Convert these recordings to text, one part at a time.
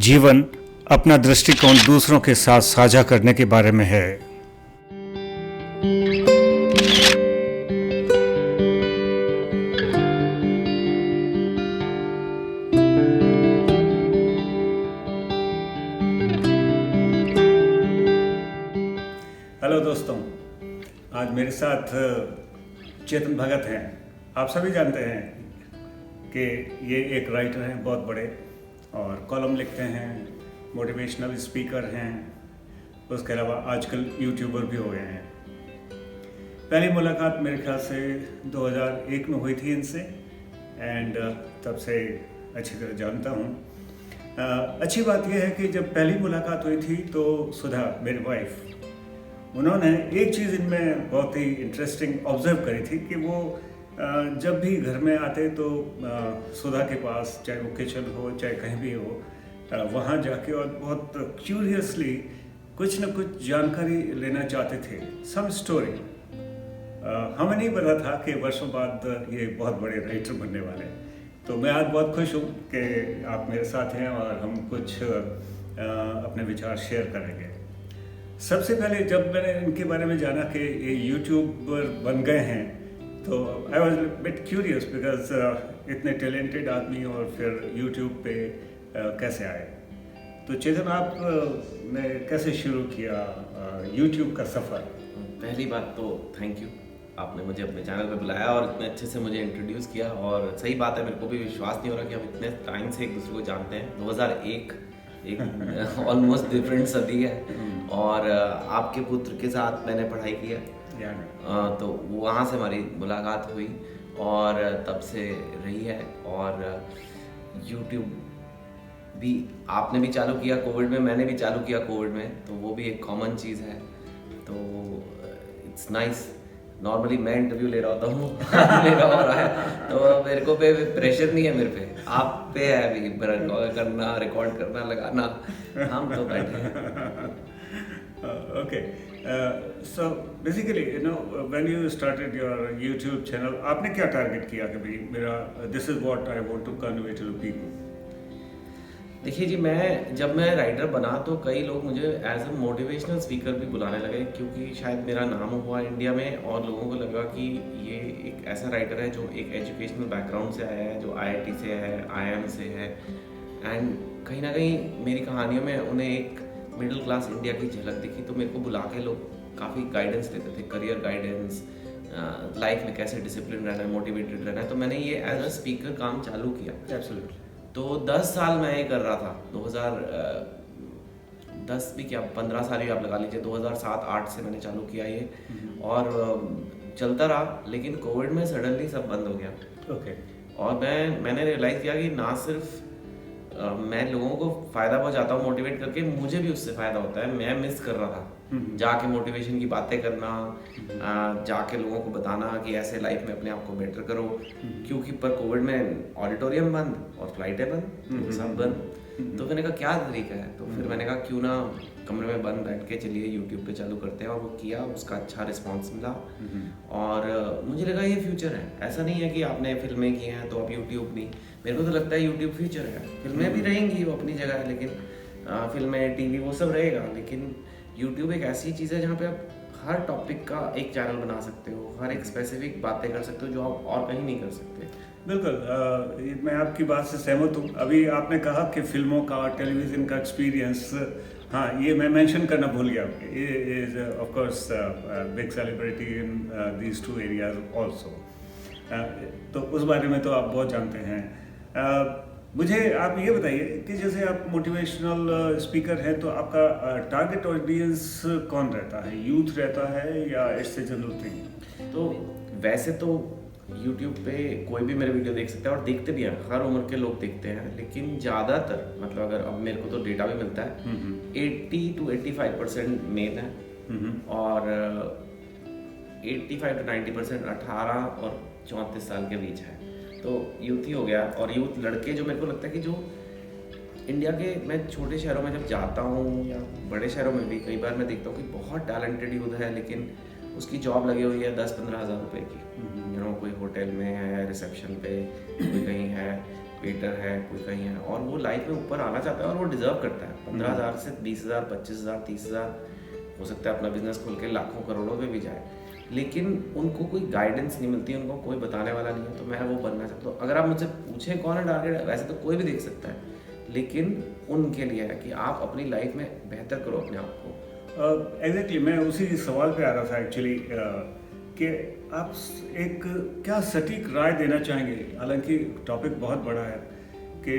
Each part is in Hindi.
जीवन अपना दृष्टिकोण दूसरों के साथ साझा करने के बारे में है। हेलो दोस्तों, आज मेरे साथ चेतन भगत हैं। आप सभी जानते हैं कि ये एक राइटर हैं बहुत बड़े और कॉलम लिखते हैं, मोटिवेशनल स्पीकर हैं, उसके अलावा आजकल यूट्यूबर भी हो गए हैं। पहली मुलाकात मेरे ख्याल से 2001 में हुई थी इनसे एंड तब से अच्छी तरह जानता हूँ। अच्छी बात यह है कि जब पहली मुलाकात हुई थी तो सुधा मेरी वाइफ, उन्होंने एक चीज़ इनमें बहुत ही इंटरेस्टिंग ऑब्जर्व करी थी कि वो जब भी घर में आते तो सुधा के पास, चाहे वो किचन हो चाहे कहीं भी हो, वहाँ जाके और बहुत क्यूरियसली कुछ न कुछ जानकारी लेना चाहते थे, सम स्टोरी। हमें नहीं पता था कि वर्षों बाद ये बहुत बड़े राइटर बनने वाले। तो मैं आज बहुत खुश हूँ कि आप मेरे साथ हैं और हम कुछ अपने विचार शेयर करेंगे। सबसे पहले जब मैंने इनके बारे में जाना कि ये यूट्यूबर बन गए हैं तो I was bit curious because इतने टैलेंटेड आदमी और फिर यूट्यूब पे कैसे आए। तो चेतन, आप ने कैसे शुरू किया यूट्यूब का सफ़र? पहली बात तो थैंक यू, आपने मुझे अपने चैनल पे बुलाया और इतने अच्छे से मुझे इंट्रोड्यूस किया। और सही बात है, मेरे को भी विश्वास नहीं हो रहा कि हम इतने टाइम से एक दूसरे को जानते हैं। 2001 एक ऑलमोस्ट डिफरेंट सदी है और आपके पुत्र के साथ मैंने पढ़ाई किया, तो वहाँ से हमारी मुलाकात हुई और तब से रही है। और यूट्यूब भी आपने भी चालू किया कोविड में, मैंने भी चालू किया कोविड में, तो वो भी एक कॉमन चीज़ है। तो इट्स नाइस। नॉर्मली मैं इंटरव्यू ले रहा होता हूँ मेरा हो रहा है, तो मेरे को पे प्रेशर नहीं है, मेरे पे आप पे है अभी करना, रिकॉर्ड करना, लगाना, हम तो बैठे हैं। Okay, so basically, you know, when you started your YouTube channel, आपने क्या टारगेट किया कि भाई मेरा this is what I want to convey to the people? देखिए जी, जब मैं राइटर बना तो कई लोग मुझे एज अ मोटिवेशनल स्पीकर भी बुलाने लगे, क्योंकि शायद मेरा नाम हुआ इंडिया में और लोगों को लगा कि ये एक ऐसा राइटर है जो एक एजुकेशनल बैकग्राउंड से आया है, जो IIT से है, IIM से है, एंड कहीं ना कहीं मेरी कहानियों में उन्हें एक मिडिल क्लास इंडिया की झलक दिखी। तो मेरे को बुला के लोग काफ़ी गाइडेंस देते थे, करियर गाइडेंस, लाइफ में कैसे डिसिप्लिन रहना है, मोटिवेटेड रहना है। तो मैंने ये एज अ स्पीकर काम चालू किया। Absolutely. तो 10 साल मैं ये कर रहा था। 2010 भी क्या, 15 साल ही आप लगा लीजिए, 2007-8 से मैंने चालू किया ये और चलता रहा। लेकिन कोविड में सडनली सब बंद हो गया। Okay. और मैंने रियलाइज़ किया कि ना सिर्फ मैं लोगों को फ़ायदा पहुंचाता हूँ मोटिवेट करके, मुझे भी उससे फ़ायदा होता है। मैं मिस कर रहा था जाके मोटिवेशन की बातें करना, जाके लोगों को बताना कि ऐसे लाइफ में अपने आप को बेटर करो, क्योंकि पर कोविड में ऑडिटोरियम बंद और फ्लाइटें बंद, सब बंद। तो मैंने कहा क्या तरीका है, तो फिर मैंने कहा क्यों ना कमरे में बंद बैठ के चलिए यूट्यूब पे चालू करते हैं। और वो किया, उसका अच्छा रिस्पांस मिला और मुझे लगा ये फ्यूचर है। ऐसा नहीं है कि आपने फिल्में की हैं तो अब यूट्यूब नहीं। मेरे को तो लगता है यूट्यूब फ्यूचर है। फिल्में भी रहेंगी, वो अपनी जगह है, लेकिन फिल्में, टीवी वो सब रहेगा, लेकिन यूट्यूब एक ऐसी चीज़ है जहाँ पे आप हर टॉपिक का एक चैनल बना सकते हो, हर एक स्पेसिफिक बातें कर सकते हो जो आप और कहीं नहीं कर सकते। बिल्कुल, मैं आपकी बात से सहमत हूँ। अभी आपने कहा कि फिल्मों का, टेलीविज़न का एक्सपीरियंस, हाँ ये मैं मेंशन करना भूल गया। ये is of course big celebrity in these two areas also. तो उस बारे में तो आप बहुत जानते हैं। मुझे आप ये बताइए कि जैसे आप मोटिवेशनल स्पीकर हैं तो आपका टारगेट ऑडियंस कौन रहता है? यूथ रहता है या इससे जनरल थिंग? तो वैसे तो YouTube पे कोई भी मेरे वीडियो देख सकता है और देखते भी हैं, हर उम्र के लोग देखते हैं। लेकिन ज़्यादातर, मतलब अगर अब मेरे को तो डेटा भी मिलता है, 80 to 85% मेल है और 85 to 90% 18 और 34 साल के बीच है। तो यूथ ही हो गया। और यूथ लड़के जो मेरे को लगता है कि जो इंडिया के, मैं छोटे शहरों में जब जाता हूँ या बड़े शहरों में भी कई बार मैं देखता हूँ कि बहुत टैलेंटेड यूथ है, लेकिन उसकी जॉब लगी हुई है 10-15 हज़ार रुपये की। कोई होटल में है, रिसेप्शन पे, कोई कहीं है, वेटर है, कोई कहीं है, और वो लाइफ में ऊपर आना चाहता है और वो डिजर्व करता है। 15,000 से 20,000, 25,000, 30,000, हो सकता है अपना बिजनेस खोल के लाखों करोड़ों पे भी जाए, लेकिन उनको कोई गाइडेंस नहीं मिलती, उनको कोई बताने वाला नहीं है। तो मैं वो बनना चाहता हूँ। अगर आप मुझसे पूछें कौन है टारगेट, वैसे तो कोई भी देख सकता है, लेकिन उनके लिए है कि आप अपनी लाइफ में बेहतर करो अपने आप को। एग्जैक्टली मैं उसी सवाल पे आ रहा था एक्चुअली, कि आप एक क्या सटीक राय देना चाहेंगे, हालांकि टॉपिक बहुत बड़ा है, कि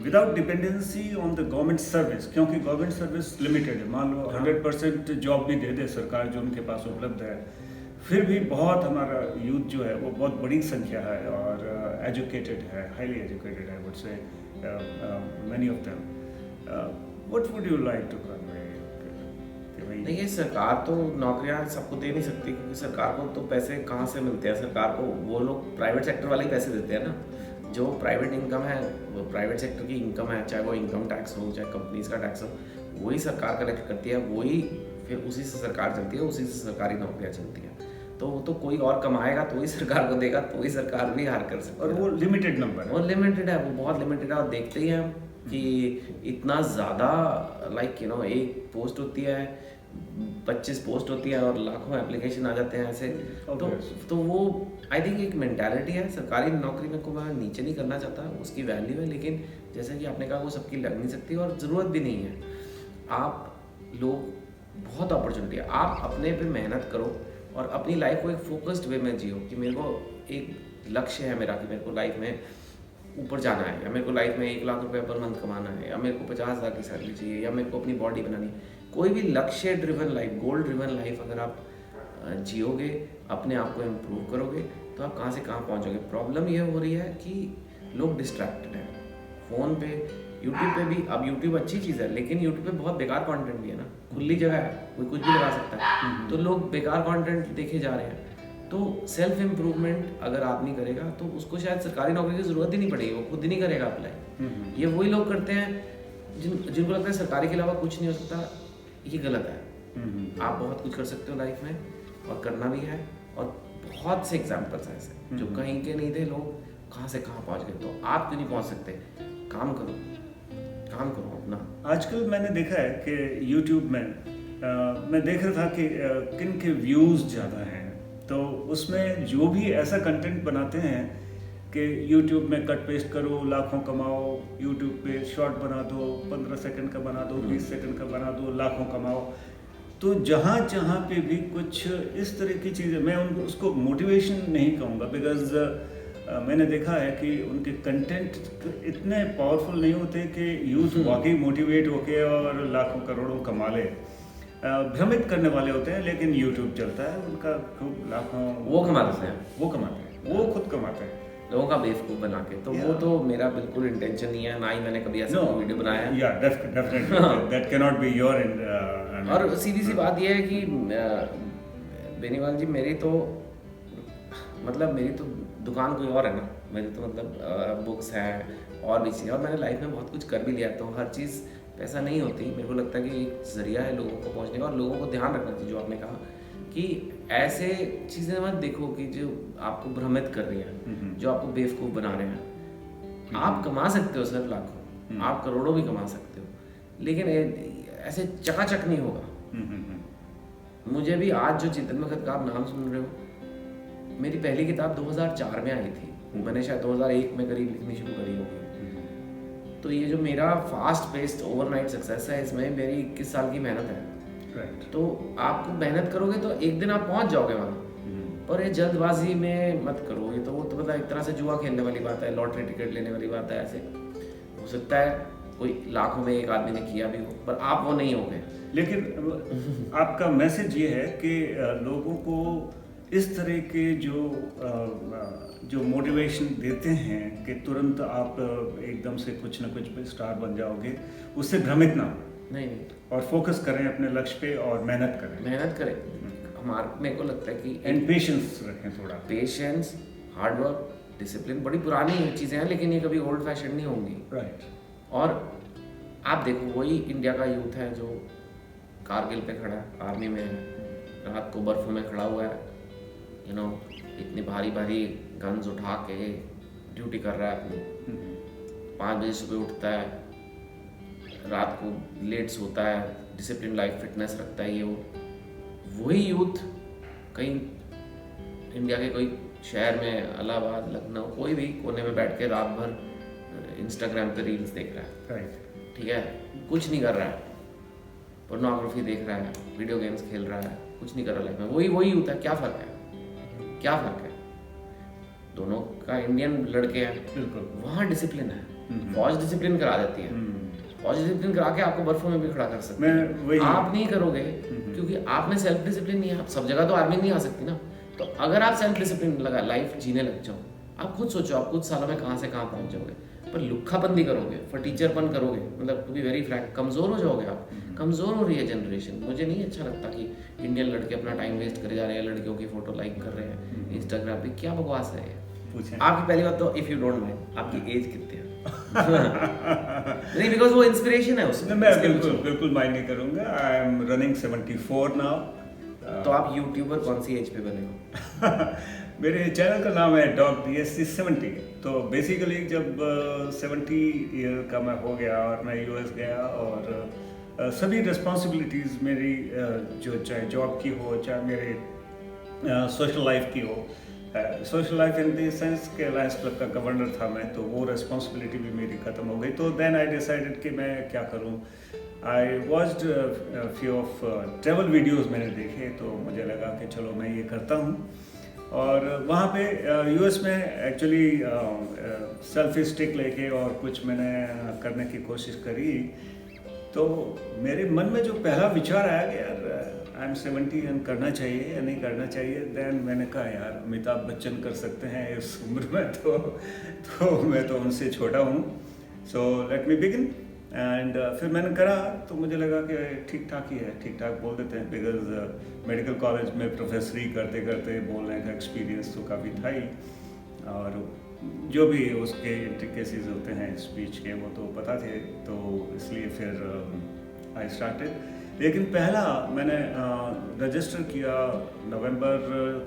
without dependency on the government service, क्योंकि गवर्नमेंट सर्विस लिमिटेड है, मान लो 100% जॉब भी दे दे सरकार जो उनके पास उपलब्ध है, फिर भी बहुत हमारा यूथ जो है वो बहुत बड़ी संख्या है और एजुकेटेड है, हाईली एजुकेटेड है, would say many of them. What would you like to convey? देखिए, सरकार तो नौकरियां सबको दे नहीं सकती, क्योंकि सरकार को तो पैसे कहाँ से मिलते हैं? सरकार को वो लोग प्राइवेट सेक्टर वाले ही पैसे देते हैं ना। जो प्राइवेट इनकम है, वो प्राइवेट सेक्टर की इनकम है, चाहे वो इनकम टैक्स हो, चाहे कंपनीज का टैक्स हो, वही सरकार कलेक्ट करती है, वही फिर उसी से सरकार चलती है, उसी से सरकारी नौकरियां चलती हैं। तो वो तो कोई और कमाएगा तो ही सरकार को देगा, तो ही सरकार भी हायर कर सकती है। और वो लिमिटेड नंबर है, वो लिमिटेड है, वो बहुत लिमिटेड है। और देखते ही हैं कि इतना ज़्यादा लाइक एक पोस्ट होती है, 25 पोस्ट होती है और लाखों एप्लीकेशन आ जाते हैं ऐसे। तो वो आई थिंक एक मेंटालिटी है। सरकारी नौकरी में को मैं नीचे नहीं करना चाहता, उसकी वैल्यू है, लेकिन जैसे कि आपने कहा वो सबकी लग नहीं सकती और ज़रूरत भी नहीं है। आप लोग बहुत अपॉर्चुनिटी है, आप अपने पे मेहनत करो और अपनी लाइफ को एक फोकस्ड वे में जियो कि मेरे को एक लक्ष्य है मेरा, कि मेरे को लाइफ में ऊपर जाना है, या मेरे को लाइफ में 1 लाख रुपए पर मंथ कमाना है, या मेरे को 50,000 की सैलरी चाहिए, या मेरे को अपनी बॉडी बनानी है। कोई भी लक्ष्य ड्रिवन लाइफ, गोल ड्रिवन लाइफ अगर आप जियोगे, अपने आप को इम्प्रूव करोगे, तो आप कहाँ से कहाँ पहुँचोगे। प्रॉब्लम ये हो रही है कि लोग डिस्ट्रैक्टेड हैं फ़ोन पे, यूट्यूब पे भी। अब यूट्यूब अच्छी चीज़ है, लेकिन यूट्यूब पे बहुत बेकार कंटेंट भी है ना, खुली जगह है, कोई कुछ भी लगा सकता है, तो लोग बेकार कंटेंट देखे जा रहे हैं। तो सेल्फ इम्प्रूवमेंट अगर आदमी करेगा तो उसको शायद सरकारी नौकरी की ज़रूरत ही नहीं पड़ेगी, वो खुद ही नहीं करेगा अप्लाई। ये वही लोग करते हैं जिनको लगता है सरकारी के अलावा कुछ नहीं हो सकता। ये गलत है। आप बहुत कुछ कर सकते हो लाइफ में, और करना भी है, और बहुत से एग्जाम्पल्स हैं ऐसे जो कहीं के नहीं थे, लोग कहाँ से कहाँ पहुँच गए। तो आप क्यों नहीं पहुँच सकते? काम करो अपना। आजकल मैंने देखा है कि YouTube में मैं देख रहा था कि किन के व्यूज़ ज़्यादा हैं, तो उसमें जो भी ऐसा कंटेंट बनाते हैं कि YouTube में कट पेस्ट करो लाखों कमाओ, YouTube पे शॉर्ट बना दो 15 सेकंड का बना दो, 20 सेकंड का बना दो, लाखों कमाओ। तो जहाँ जहाँ पे भी कुछ इस तरह की चीज़ें, मैं उनको उसको मोटिवेशन नहीं कहूँगा, बिकॉज मैंने देखा है कि उनके कंटेंट इतने पावरफुल नहीं होते कि यूथ वाकई मोटिवेट होके और लाखों करोड़ों कमा ले। भ्रमित करने वाले होते हैं, लेकिन YouTube चलता है उनका, खूब लाखों वो कमाते हैं, वो खुद कमाते हैं लोगों का बेवकूफ़ बना के। तो वो तो मेरा बिल्कुल इंटेंशन नहीं है, ना ही मैंने कभी ऐसा वीडियो बनाया है। या definitely that can not be your. और सीधी सी बात यह है कि बेनीवाल जी, मेरी तो दुकान कोई और है ना, मेरी तो बुक्स हैं और भी चीज़ें, और मैंने लाइफ में बहुत कुछ कर भी लिया। तो हर चीज़ पैसा नहीं होती। मेरे को लगता है कि एक ज़रिया है लोगों को पहुंचने का, और लोगों को ध्यान रखना चाहिए जो आपने कहा कि ऐसे चीज़ें मत देखो कि जो आपको भ्रमित कर रही हैं, जो आपको बेवकूफ़ बना रहे हैं। आप कमा सकते हो सर लाखों, आप करोड़ों भी कमा सकते हो, लेकिन ऐसे चकाचक नहीं होगा। मुझे भी आज जो चेतन भगत का आप नाम सुन रहे हो, मेरी पहली किताब 2004 में आई थी, मैंने शायद 2001 में करीब लिखनी शुरू करी होगी। तो ये जो मेरा फास्ट पेस्ड ओवरनाइट सक्सेस है, इसमें मेरी 21 साल की मेहनत है। तो आप मेहनत करोगे तो एक दिन आप पहुंच जाओगे वहाँ, पर ये जल्दबाजी में मत करो। ये तो वो तो मतलब एक तरह से जुआ खेलने वाली बात है, लॉटरी टिकट लेने वाली बात है। ऐसे हो सकता है कोई लाखों में एक आदमी ने किया भी हो, पर आप वो नहीं होगे। लेकिन आपका मैसेज ये है कि लोगों को इस तरह के जो मोटिवेशन देते हैं कि तुरंत आप एकदम से कुछ ना कुछ स्टार बन जाओगे, उससे भ्रमित ना हो। नहीं, और फोकस करें अपने लक्ष्य पे और मेहनत करें। मेरे को लगता है कि एंड पेशेंस रखें, थोड़ा पेशेंस, हार्ड वर्क, डिसिप्लिन बड़ी पुरानी चीज़ें हैं, लेकिन ये कभी ओल्ड फैशन नहीं होंगी। राइट। और आप देखो, वही इंडिया का यूथ है जो कारगिल पे खड़ा है, आर्मी में है, रात को बर्फ में खड़ा हुआ है, इतनी भारी भारी गन्स उठा के ड्यूटी कर रहा है अपनी। 5 बजे सुबह उठता है, रात को लेट सोता है, डिसिप्लिन लाइफ, फिटनेस रखता है, ये वो वही यूथ कहीं इंडिया के कोई शहर में, इलाहाबाद, लखनऊ, कोई भी कोने में बैठ के रात भर इंस्टाग्राम पे रील्स देख रहा है, ठीक है, कुछ नहीं कर रहा है, पोर्नोग्राफी देख रहा है, वीडियो गेम्स खेल रहा है, कुछ नहीं कर रहा लाइफ में, वही होता है। क्या फ़र्क है, क्या फ़र्क है? दोनों का इंडियन लड़के हैं, बिल्कुल, वहाँ डिसिप्लिन है, फौज डिसिप्लिन करा देती है, फौज डिसिप्लिन करा के आपको बर्फों में भी खड़ा कर सकते हैं, आप नहीं करोगे क्योंकि आप में सेल्फ डिसिप्लिन नहीं है। सब जगह तो आर्मी नहीं आ सकती ना, तो अगर आप सेल्फ डिसिप्लिन लगा लाइफ जीने लग जाओ, आप खुद सोचो आप कुछ सालों में कहाँ से कहाँ पहुँच जाओगे। पर लुक्खाबंदी करोगे, फटीचरपन करोगे, मतलब टू बी वेरी फ्रैंक, कमज़ोर हो जाओगे आप। कमज़ोर हो रही है जनरेशन। मुझे नहीं अच्छा लगता कि इंडियन लड़के अपना टाइम वेस्ट करे जा रहे हैं, लड़कियों की फोटो लाइक कर रहे हैं इंस्टाग्राम पे, क्या बकवास है ये। आपकी पहली बात तो इफ़ यू डोंट माइंड, आपकी एज कितनी है? नहीं, बिकॉज वो इंस्पिरेशन है उसमें। मैं बिल्कुल माइंड नहीं करूंगा। I am running 74 now. तो आप यूट्यूबर कौन सी एज पे बने हो? मेरे चैनल का नाम है डॉग DSC 70। तो बेसिकली जब 70 ईयर का मैं हो गया और मैं US गया, और सभी रिस्पॉन्सिबिलिटीज़ मेरी जो चाहे जॉब की हो, चाहे मेरे सोशल लाइफ की हो, social life in the sense के लायंस क्लब का गवर्नर था मैं, तो वो रिस्पॉन्सिबिलिटी भी मेरी ख़त्म हो गई। तो देन आई डिसाइडेड कि मैं क्या करूं। I watched few of travel videos मैंने देखे, तो मुझे लगा कि चलो मैं ये करता हूं। और वहाँ पे US में एक्चुअली सेल्फी स्टिक लेके और कुछ मैंने करने की कोशिश करी, तो मेरे मन में जो पहला विचार आया कि यार आई एम 70 एंड करना चाहिए या नहीं करना चाहिए। देन मैंने कहा यार अमिताभ बच्चन कर सकते हैं इस उम्र में, तो मैं तो उनसे छोटा हूँ, so let me begin. And फिर मैंने करा तो मुझे लगा कि ठीक ठाक ही है, ठीक ठाक बोल देते हैं, बिकॉज मेडिकल कॉलेज में प्रोफेसरी करते करते बोलने का एक्सपीरियंस तो काफ़ी था ही, और जो भी उसके इंट्रिकेसीज होते हैं स्पीच के वो तो पता थे, तो इसलिए फिर आई स्टार्टेड। लेकिन पहला मैंने रजिस्टर किया नवंबर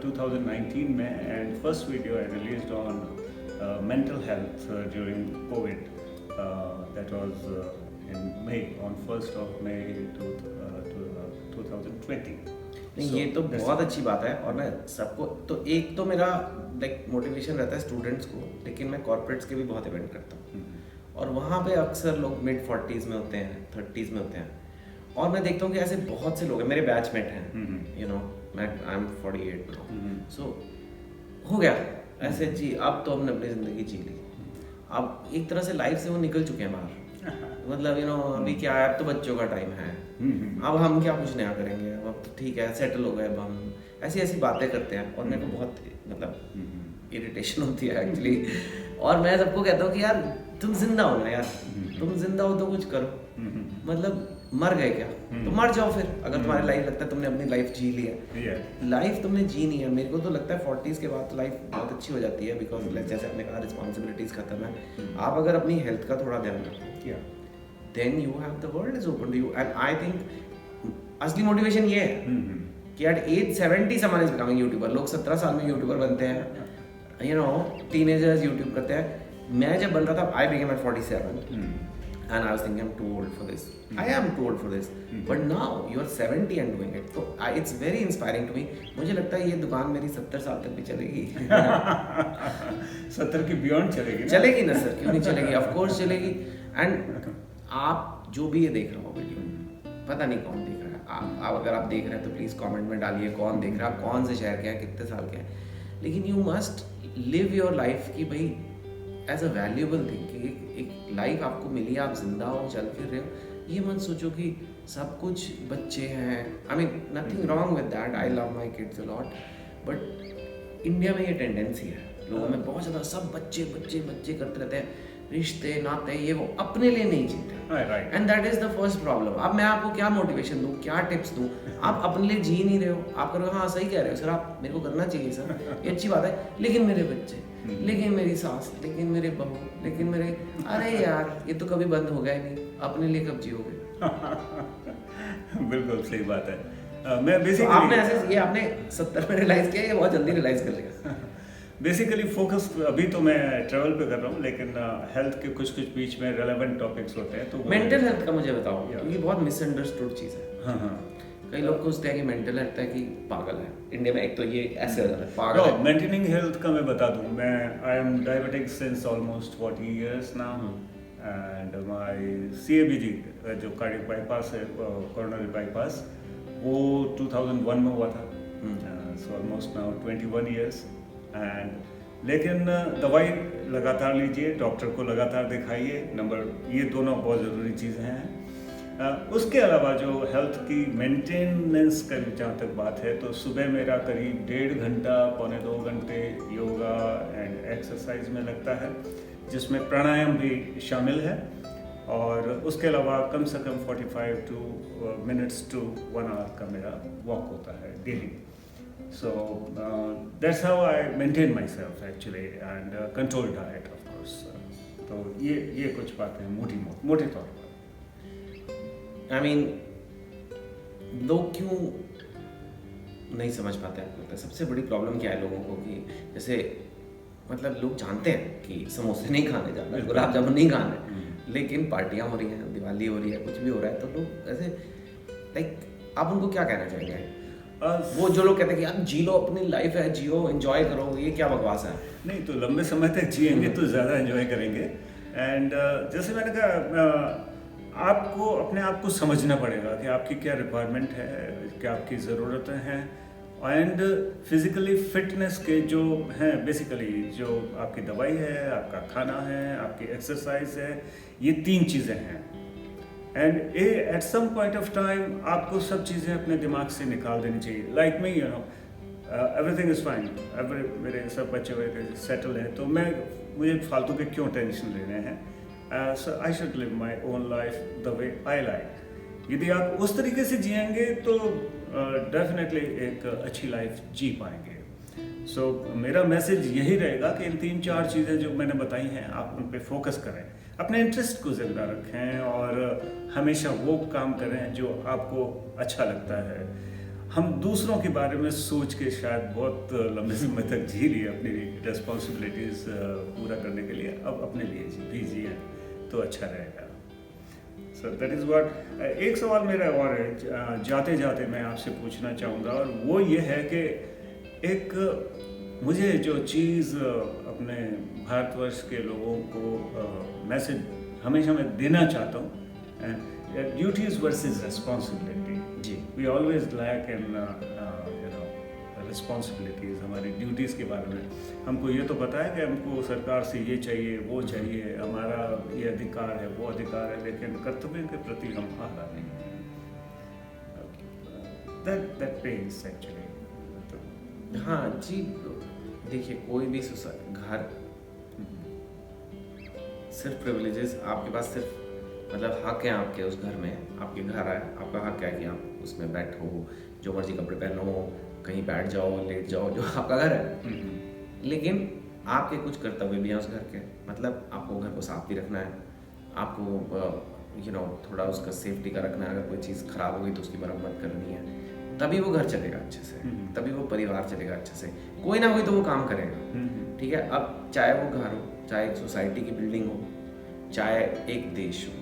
2019 में, and first video I released on mental health during Covid, that was in May, on 1st of May 2020। नहीं, ये तो बहुत अच्छी बात है। और मैं सबको तो एक तो मेरा लाइक मोटिवेशन रहता है स्टूडेंट्स को, लेकिन मैं कॉर्पोरेट्स के भी बहुत इवेंट करता हूँ, और वहाँ पे अक्सर लोग मिड 40s में होते हैं, 30s में होते हैं, और मैं देखता हूँ कि ऐसे बहुत से लोग हैं, मेरे बैचमेट हैं, यू नो, मैं आई एम 48 नाउ, सो हो गया ऐसे जी, अब तो हमने अपनी ज़िंदगी जी ली, अब एक तरह से लाइफ से वो निकल चुके हैं बाहर, मतलब यू नो अभी क्या है, अब तो बच्चों का टाइम है, अब हम क्या कुछ नया करेंगे, अब तो ठीक है सेटल हो गए, अब हम ऐसी बातें करते हैं, और मेरे को बहुत मतलब इरिटेशन होती है एक्चुअली। और मैं सबको कहता हूँ कि यार तुम जिंदा हो ना यार, तुम जिंदा हो तो कुछ करो, मतलब मर गए क्या, तो मर जाओ फिर। अगर तुम्हारी लाइफ लगता है तुमने अपनी लाइफ जी ली है, लाइफ तुमने जी नहीं है। मेरे को तो लगता है 40s के बाद तो लाइफ बहुत अच्छी हो जाती है, बिकॉज जैसे आपने कहा रिस्पॉन्सिबिलिटीज खत्म है, आप अगर अपनी हेल्थ का थोड़ा ध्यान रखो, then you have the world is open to you. And I think असली मोटिवेशन ये है कि at age 70 someone is becoming YouTuber. लोग 17 साल में यूट्यूबर बनते हैं, यू नो, टीनेजर्स यूट्यूब करते हैं। मैं जब बन रहा था, I became at 47 and I was thinking I'm too old for this. I am too old for this. But now you are 70 and doing it. So it's very inspiring to me. मुझे लगता है ये दुकान मेरी 70 साल तक भी चलेगी। 70 की बियॉन्ड चलेगी ना? चलेगी ना सर, क्यों नहीं चलेगी, ऑफ कोर्स चलेगी। एंड आप जो भी ये देख रहे हो वीडियो, पता नहीं कौन देख रहा है, आप अगर आप देख रहे हैं तो प्लीज़ कमेंट में डालिए कौन देख रहा है, आप कौन से शहर के हैं, कितने साल के हैं, लेकिन you must live your life की भाई एज अ वैल्यूएबल थिंग, कि एक लाइफ आपको मिली, आप जिंदा हो, चल फिर रहे हो। ये मत सोचो कि सब कुछ बच्चे हैं, I mean nothing wrong with that, I love my kids a lot, but India में ये टेंडेंसी है लोगों में बहुत ज़्यादा, सब बच्चे बच्चे बच्चे करते रहते हैं, रिश्ते नाते ये वो, अपने लिए नहीं जीते, and that is the first problem. अब मैं आपको क्या मोटिवेशन दूँ, क्या टिप्स दूँ, आप अपने लिए जी नहीं रहे हो, आप करोगे हाँ सही कह रहे हो सर, आप मेरे को करना चाहिए सर, ये अच्छी बात है, लेकिन मेरे बच्चे, लेकिन मेरी सास, लेकिन मेरे बहू, लेकिन मेरे, अरे यार ये तो कभी बंद होगा ही नहीं, अपने लिए कब जियोगे? बिल्कुल सही बात है। मैं बेसिकली आपने ऐसे ये आपने 70 में रियलाइज किया, ये बहुत जल्दी रियलाइज कर लिया? बेसिकली फोकस अभी तो मैं ट्रैवल पे कर रहा हूँ, लेकिन हेल्थ के कुछ कुछ बीच में रेलेवेंट टॉपिक्स होते हैं, तो मेंटल हेल्थ का मुझे बताओ, Yeah. क्योंकि बहुत मिसअंडरस्टूड चीज़ है। हाँ हाँ। कई लोग सोचते हैं कि मेंटल हेल्थ है कि पागल है। इंडिया में एक तो ये ऐसे हो जाता है, पागल है। मेंटेनिंग हेल्थ का मैं बता दूं, मैं I am diabetic since almost 40 years now, and my CABG जो कार्डियक बाईपास है, कोरोनरी बाईपास, वो 2001 में हुआ था, so almost now 21 years. And लेकिन दवाई लगातार लीजिए, डॉक्टर को लगातार दिखाइए, ये दोनों बहुत ज़रूरी चीज़ें हैं। उसके अलावा जो हेल्थ की मेंटेनेंस का जहाँ तक बात है, तो सुबह मेरा करीब 1.5 घंटा, 1.25 घंटे योगा एंड एक्सरसाइज में लगता है, जिसमें प्राणायाम भी शामिल है, और उसके अलावा कम से कम 45 मिनट्स टू 1 आवर का मेरा वॉक होता है daily. So that's how I maintain my self actually, and control diet of course. तो ये कुछ बातें मोटे तौर पर। आई मीन लोग क्यों नहीं समझ पाते, आपको लगता है सबसे बड़ी प्रॉब्लम क्या है लोगों को? कि जैसे मतलब लोग जानते हैं कि समोसे नहीं खाने जाना है, गुलाब जामुन नहीं खाने, लेकिन पार्टियां हो रही हैं, दिवाली हो रही है, कुछ भी हो रहा है, तो लोग ऐसे लाइक आप उनको क्या कहना चाहेंगे? वो जो लोग कहते हैं कि यार जी लो, अपनी लाइफ है, जियो, एंजॉय करो, ये क्या बकवास है? नहीं, तो लंबे समय तक जिएंगे तो ज़्यादा एंजॉय करेंगे। एंड जैसे मैंने कहा, आपको अपने आप को समझना पड़ेगा कि आपकी क्या रिक्वायरमेंट है, क्या आपकी ज़रूरतें हैं, एंड फिज़िकली फिटनेस के जो हैं, बेसिकली जो आपकी दवाई है, आपका खाना है, आपकी एक्सरसाइज है, ये 3 चीज़ें हैं। And at some point of time आपको सब चीज़ें अपने दिमाग से निकाल देनी चाहिए। Like me, you know, everything is fine, मेरे सब बच्चे वगैरह सेटल हैं, तो मुझे फालतू के क्यों टेंशन लेने हैं? So I should live my own life the way I like. यदि आप उस तरीके से जिएंगे तो डेफिनेटली एक अच्छी लाइफ जी पाएंगे। सो मेरा मैसेज यही रहेगा कि इन 3-4 चीज़ें जो मैंने बताई हैं, आप उन पे फोकस करें, अपने इंटरेस्ट को ज़िंदा रखें, और हमेशा वो काम करें जो आपको अच्छा लगता है। हम दूसरों के बारे में सोच के शायद बहुत लंबे समय तक जी लिए अपनी रिस्पॉन्सिबिलिटीज़ पूरा करने के लिए, अब अपने लिए भी जिए तो अच्छा रहेगा। So that is what. एक सवाल मेरा और है, जाते जाते मैं आपसे पूछना चाहूँगा, और वो ये है कि एक मुझे जो चीज़ अपने भारतवर्ष के लोगों को मैसेज हमेशा मैं देना चाहता हूँ, ड्यूटीज़ वर्सेस रिस्पॉन्सिबिलिटी। जी, we always lack in responsibilities, हमारी ड्यूटीज़ के बारे में। हमको ये तो पता है कि हमको सरकार से ये चाहिए, वो चाहिए, हमारा ये अधिकार है, वो अधिकार है, लेकिन कर्तव्य के प्रति हम आगा नहीं हैं। That pains actually। हाँ जी, देखिए कोई भी घर सिर्फ प्रिविलेजेस, आपके पास सिर्फ मतलब हक है आपके उस घर में, आपके घर आए, आपका हक है कि आप उसमें बैठो, जो मर्जी कपड़े पहनो, कहीं बैठ जाओ, लेट जाओ, जो आपका घर है। लेकिन आपके कुछ कर्तव्य भी हैं उस घर के, मतलब आपको घर को साफ भी रखना है, आपको थोड़ा उसका सेफ्टी का रखना है, अगर कोई चीज़ ख़राब हो गई तो उसकी मरम्मत करनी है, तभी वो घर चलेगा अच्छे से, तभी वो परिवार चलेगा अच्छे से, कोई ना कोई तो वो काम करेगा। ठीक है, अब चाहे वो घर हो, चाहे एक सोसाइटी की बिल्डिंग हो, चाहे एक देश हो,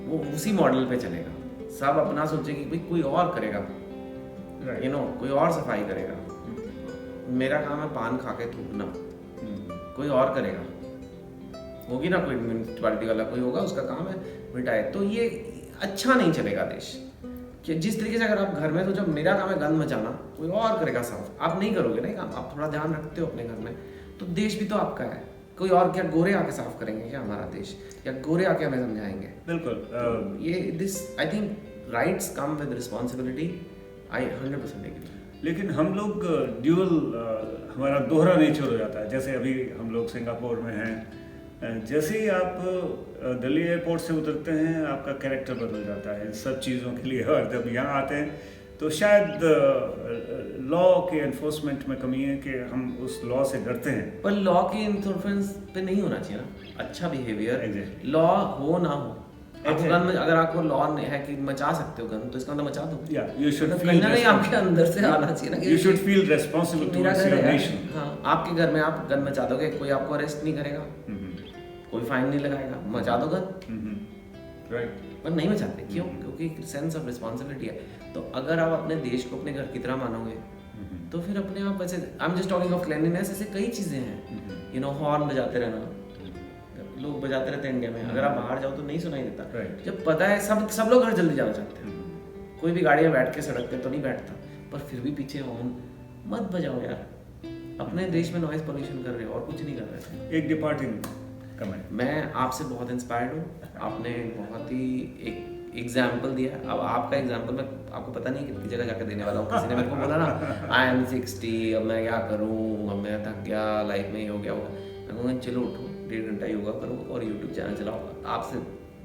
वो उसी मॉडल पे चलेगा। सब अपना सोचे कि भाई कोई और करेगा, कोई और सफाई करेगा। मेरा काम है पान खा के थूकना, कोई और करेगा, होगी ना कोई म्यूनिसिपैलिटी वाला कोई होगा, उसका काम है मिटाए। तो ये अच्छा नहीं चलेगा देश, कि जिस तरीके से अगर आप घर में, तो जब मेरा काम है गंद मचाना, कोई और करेगा साफ, आप नहीं करोगे ना काम, आप थोड़ा ध्यान रखते हो अपने घर में, तो देश भी तो आपका है। कोई और क्या गोरे आके साफ करेंगे क्या हमारा देश, या गोरे आके हमें समझाएंगे? बिल्कुल। ये this I think rights come with responsibility, I 100% agree. लेकिन हम लोग ड्यूअल, हमारा दोहरा नेचर हो जाता है। जैसे अभी हम लोग सिंगापुर में हैं, जैसे ही आप दिल्ली एयरपोर्ट से उतरते हैं, आपका कैरेक्टर बदल जाता है इन सब चीज़ों के लिए, और जब यहाँ आते हैं तो शायद लॉ के एनफोर्समेंट में कमी है कि हम उस लॉ से डरते हैं। पर लॉ के इन्फ्लुएंस पे नहीं होना चाहिए ना, अच्छा बिहेवियर, Exactly। लॉ हो ना हो, आपको गन में अगर आपको लॉ है कि मचा सकते हो गन, तो इसका मतलब मचा दो। Yeah, you should मतलब feel कहीं ना कहीं responsible. आपके अंदर से आना चाहिए ना कि You should feel responsible कि मेरा towards घर your है यार। nation. हाँ, आपके घर में आप गन मचा दोगे, कोई आपको अरेस्ट नहीं करेगा, कोई फाइन नहीं लगाएगा, मचा दो गन। Right. पर नहीं मचाते, क्यों? क्योंकि सेंस ऑफ रिस्पॉन्सिबिलिटी है। तो अगर आप अपने देश को अपने घर की तरह मानोगे, तो फिर अपने आप वैसे, I am just talking of cleanliness, ऐसे कई चीजें हैं, यू नो, हॉर्न बजाते रहना, लोग बजाते रहते हैं इंडिया में, अगर आप बाहर जाओ तो नहीं सुनाई देता। Right. जब पता है सब लोग घर जल्दी जाना चाहते हैं, कोई भी गाड़ी में बैठ के सड़क पे तो नहीं बैठता, पर फिर भी पीछे हॉर्न मत बजाओ यार। अपने देश में नॉइज पोल्यूशन कर रहे हो और कुछ नहीं कर रहे। एक डिपार्टिंग कमेंट। मैं आपसे बहुत इंस्पायर्ड हूँ, आपने बहुत ही एक एग्जाम्पल दिया। अब आपका एग्जाम्पल मैं आपको पता नहीं कितनी जगह जाकर देने वाला हूँ। किसी ने मेरे को बोला ना आई एम 60, अब मैं क्या करूँ, अब मैं थक गया, लाइफ में ही हो गया होगा। मैं कहूँगा चलो उठो, 1.5 घंटा योगा करो और यूट्यूब चैनल चलाओ। आपसे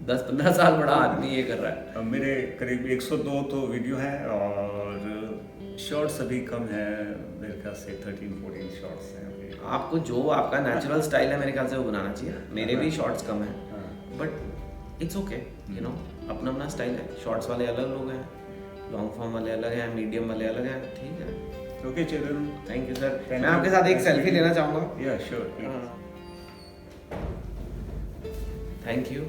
10-15 साल बड़ा आदमी ये कर रहा है। अब मेरे करीब 102 तो वीडियो हैं और शॉर्ट्स अभी कम है, मेरे ख्याल से 13-14 शॉर्ट्स हैं अभी। आपको जो आपका नेचुरल स्टाइल है मेरे ख्याल से वो बनाना चाहिए। मेरे भी शॉर्ट्स कम हैं, but it's okay, you know, अपना अपना स्टाइल है। शॉर्ट्स वाले अलग लोग हैं, लॉन्ग फॉर्म वाले अलग हैं, मीडियम वाले अलग हैं, ठीक है। Okay Chetan, thank you sir. मैं आपके साथ एक सेल्फी लेना चाहूँगा। या श्योर, थैंक यू।